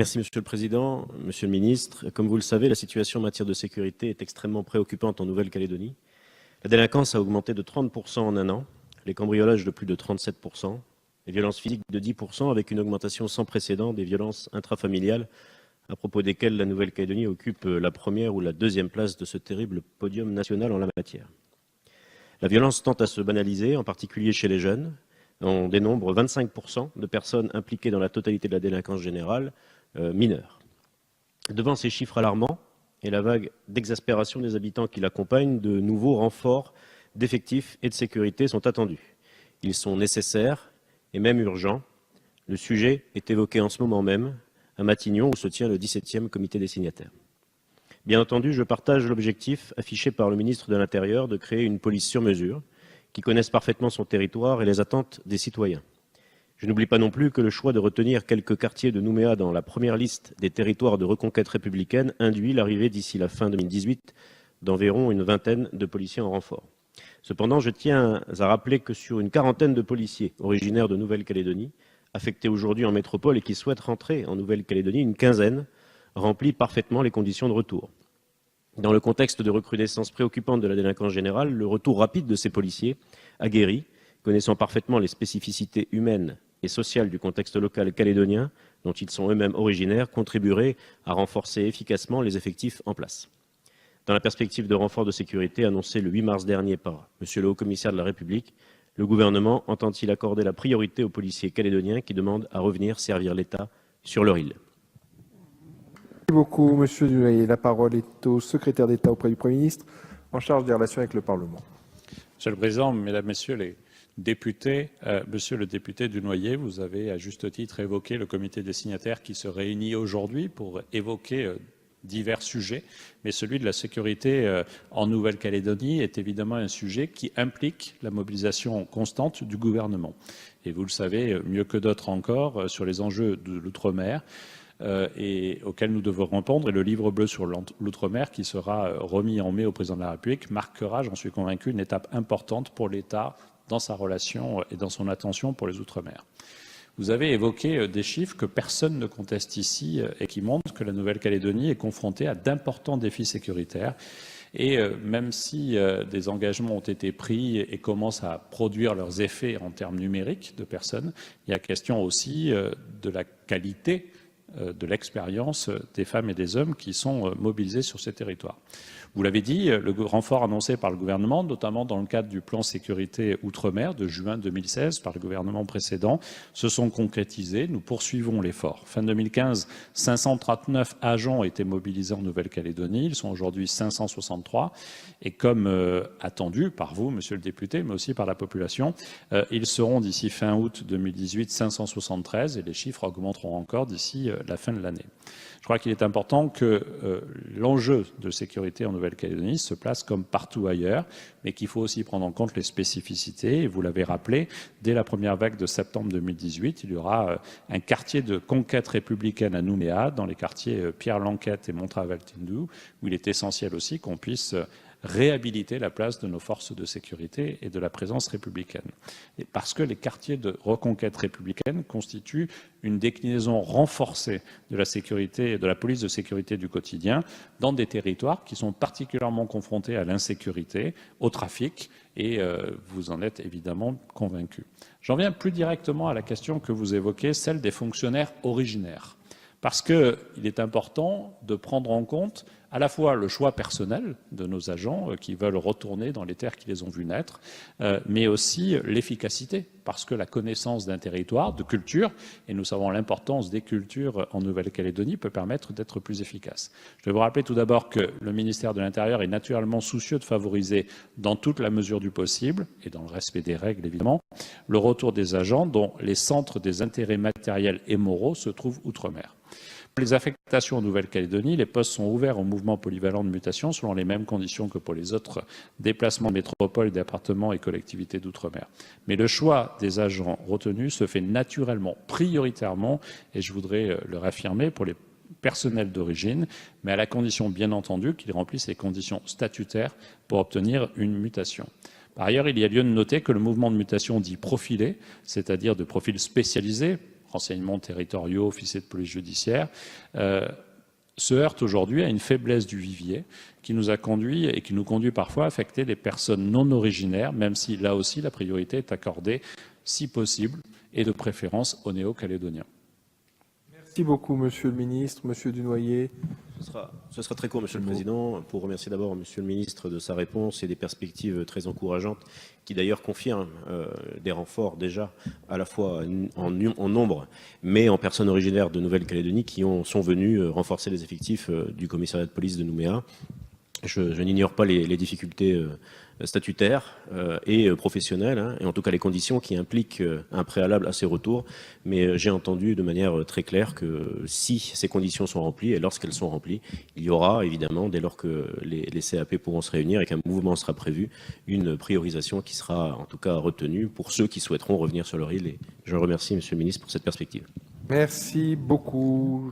Merci Monsieur le Président. Monsieur le Ministre, comme vous le savez, la situation en matière de sécurité est extrêmement préoccupante en Nouvelle-Calédonie. La délinquance a augmenté de 30% en un an, les cambriolages de plus de 37%, les violences physiques de 10%, avec une augmentation sans précédent des violences intrafamiliales, à propos desquelles la Nouvelle-Calédonie occupe la première ou la deuxième place de ce terrible podium national en la matière. La violence tend à se banaliser, en particulier chez les jeunes. On dénombre 25% de personnes impliquées dans la totalité de la délinquance générale, mineures. Devant ces chiffres alarmants et la vague d'exaspération des habitants qui l'accompagnent, de nouveaux renforts d'effectifs et de sécurité sont attendus. Ils sont nécessaires et même urgents. Le sujet est évoqué en ce moment même à Matignon, où se tient le 17e comité des signataires. Bien entendu, je partage l'objectif affiché par le ministre de l'Intérieur de créer une police sur mesure qui connaisse parfaitement son territoire et les attentes des citoyens. Je n'oublie pas non plus que le choix de retenir quelques quartiers de Nouméa dans la première liste des territoires de reconquête républicaine induit l'arrivée d'ici la fin 2018 d'environ une vingtaine de policiers en renfort. Cependant, je tiens à rappeler que sur une quarantaine de policiers originaires de Nouvelle-Calédonie, affectés aujourd'hui en métropole et qui souhaitent rentrer en Nouvelle-Calédonie, une quinzaine remplit parfaitement les conditions de retour. Dans le contexte de recrudescence préoccupante de la délinquance générale, le retour rapide de ces policiers, aguerris, connaissant parfaitement les spécificités humaines et sociales du contexte local calédonien, dont ils sont eux-mêmes originaires, contribuerait à renforcer efficacement les effectifs en place. Dans la perspective de renfort de sécurité annoncé le 8 mars dernier par M. le Haut-Commissaire de la République, le gouvernement entend-il accorder la priorité aux policiers calédoniens qui demandent à revenir servir l'État sur leur île? Merci beaucoup, Monsieur Dulaye. La parole est au secrétaire d'État auprès du Premier ministre en charge des relations avec le Parlement. Monsieur le Président, Mesdames, Messieurs les députés, Monsieur le député Dunoyer, vous avez à juste titre évoqué le comité des signataires qui se réunit aujourd'hui pour évoquer divers sujets, mais celui de la sécurité en Nouvelle-Calédonie est évidemment un sujet qui implique la mobilisation constante du gouvernement. Et vous le savez mieux que d'autres encore sur les enjeux de l'outre-mer et auxquels nous devons répondre. Et le livre bleu sur l'outre-mer qui sera remis en mai au président de la République marquera, j'en suis convaincu, une étape importante pour l'État dans sa relation et dans son attention pour les outre-mer. Vous avez évoqué des chiffres que personne ne conteste ici et qui montrent que la Nouvelle-Calédonie est confrontée à d'importants défis sécuritaires. Et même si des engagements ont été pris et commencent à produire leurs effets en termes numériques de personnes, il y a question aussi de la qualité de l'expérience des femmes et des hommes qui sont mobilisés sur ces territoires. Vous l'avez dit, le renfort annoncé par le gouvernement, notamment dans le cadre du plan sécurité outre-mer de juin 2016 par le gouvernement précédent, se sont concrétisés. Nous poursuivons l'effort. Fin 2015, 539 agents ont été mobilisés en Nouvelle-Calédonie. Ils sont aujourd'hui 563. Et comme attendu par vous, Monsieur le député, mais aussi par la population, ils seront d'ici fin août 2018 573 et les chiffres augmenteront encore d'ici la fin de l'année. Je crois qu'il est important que l'enjeu de sécurité en Nouvelle-Calédonie se place comme partout ailleurs, mais qu'il faut aussi prendre en compte les spécificités. Et vous l'avez rappelé, dès la première vague de septembre 2018, il y aura un quartier de conquête républicaine à Nouméa, dans les quartiers Pierre-Lanquette et Montravel-Tindou, où il est essentiel aussi qu'on puisse réhabiliter la place de nos forces de sécurité et de la présence républicaine. Et parce que les quartiers de reconquête républicaine constituent une déclinaison renforcée de la sécurité, de la police de sécurité du quotidien dans des territoires qui sont particulièrement confrontés à l'insécurité, au trafic, et vous en êtes évidemment convaincus. J'en viens plus directement à la question que vous évoquez, celle des fonctionnaires originaires. Parce qu'il est important de prendre en compte à la fois le choix personnel de nos agents qui veulent retourner dans les terres qui les ont vus naître, mais aussi l'efficacité, parce que la connaissance d'un territoire, de culture, et nous savons l'importance des cultures en Nouvelle-Calédonie, peut permettre d'être plus efficace. Je vais vous rappeler tout d'abord que le ministère de l'Intérieur est naturellement soucieux de favoriser, dans toute la mesure du possible, et dans le respect des règles évidemment, le retour des agents dont les centres des intérêts matériels et moraux se trouvent outre-mer. Pour les affectations en Nouvelle-Calédonie, les postes sont ouverts au mouvement polyvalent de mutation selon les mêmes conditions que pour les autres déplacements de métropole, départements et collectivités d'outre-mer. Mais le choix des agents retenus se fait naturellement, prioritairement, et je voudrais le réaffirmer, pour les personnels d'origine, mais à la condition bien entendu qu'ils remplissent les conditions statutaires pour obtenir une mutation. Par ailleurs, il y a lieu de noter que le mouvement de mutation dit profilé, c'est-à-dire de profil spécialisé, renseignements territoriaux, officiers de police judiciaire, se heurte aujourd'hui à une faiblesse du vivier qui nous a conduit et qui nous conduit parfois à affecter des personnes non originaires, même si là aussi la priorité est accordée, si possible, et de préférence aux Néo-Calédoniens. Merci beaucoup, Monsieur le Ministre. Monsieur Dunoyer. Ce sera très court, Monsieur le Président, pour remercier d'abord Monsieur le Ministre de sa réponse et des perspectives très encourageantes, qui d'ailleurs confirment des renforts déjà, à la fois en nombre, mais en personnes originaires de Nouvelle-Calédonie qui sont venus renforcer les effectifs du commissariat de police de Nouméa. Je n'ignore pas les difficultés statutaires et professionnelles, hein, et en tout cas les conditions qui impliquent un préalable à ces retours. Mais j'ai entendu de manière très claire que si ces conditions sont remplies, et lorsqu'elles sont remplies, il y aura évidemment, dès lors que les CAP pourront se réunir et qu'un mouvement sera prévu, une priorisation qui sera en tout cas retenue pour ceux qui souhaiteront revenir sur leur île. Et je remercie Monsieur le Ministre pour cette perspective. Merci beaucoup.